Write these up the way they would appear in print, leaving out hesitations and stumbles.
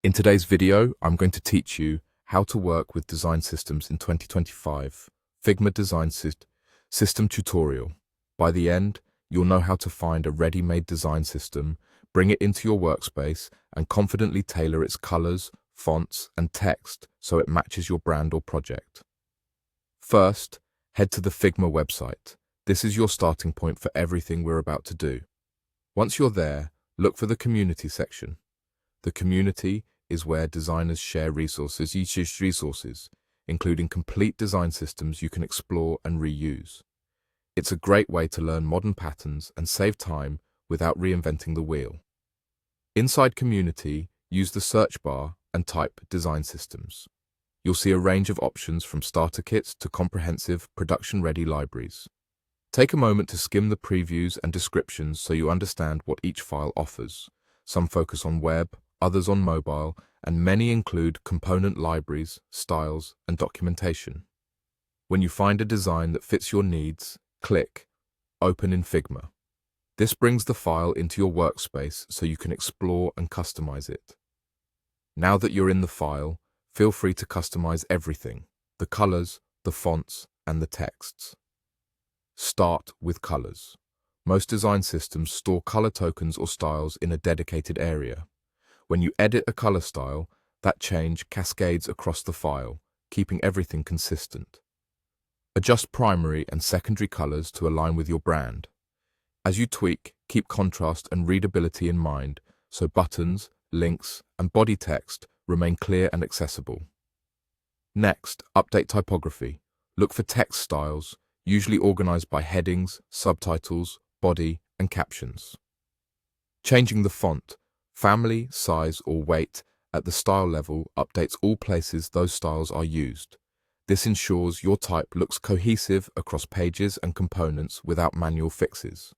In today's video, I'm going to teach you how to work with design systems in 2025, Figma Design System Tutorial. By the end, you'll know how to find a ready-made design system, bring it into your workspace, and confidently tailor its colors, fonts, and text so it matches your brand or project. First, head to the Figma website. This is your starting point for everything we're about to do. Once you're there, look for the community section. The community is where designers share resources, including complete design systems you can explore and reuse. It's a great way to learn modern patterns and save time without reinventing the wheel. Inside community, use the search bar and type design systems. You'll see a range of options from starter kits to comprehensive production-ready libraries. Take a moment to skim the previews and descriptions so you understand what each file offers. Some focus on web, others on mobile, and many include component libraries, styles, and documentation. When you find a design that fits your needs, click Open in Figma. This brings the file into your workspace so you can explore and customize it. Now that you're in the file, feel free to customize everything: the colors, the fonts, and the texts. Start with colors. Most design systems store color tokens or styles in a dedicated area. When you edit a color style, that change cascades across the file, keeping everything consistent. Adjust primary and secondary colors to align with your brand. As you tweak, keep contrast and readability in mind so buttons, links, and body text remain clear and accessible. Next, update typography. Look for text styles, usually organized by headings, subtitles, body, and captions. Changing the font, family, size, or weight at the style level updates all places those styles are used. This ensures your type looks cohesive across pages and components without manual fixes.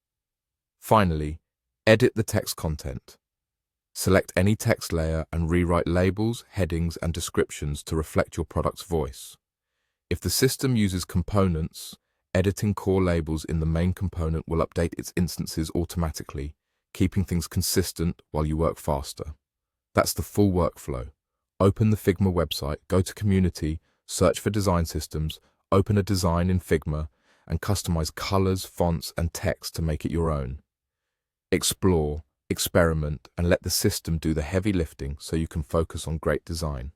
Finally, edit the text content. Select any text layer and rewrite labels, headings, and descriptions to reflect your product's voice. If the system uses components, editing core labels in the main component will update its instances automatically, keeping things consistent while you work faster. That's the full workflow. Open the Figma website, go to Community, search for design systems, open a design in Figma, and customize colors, fonts, and text to make it your own. Explore, experiment, and let the system do the heavy lifting so you can focus on great design.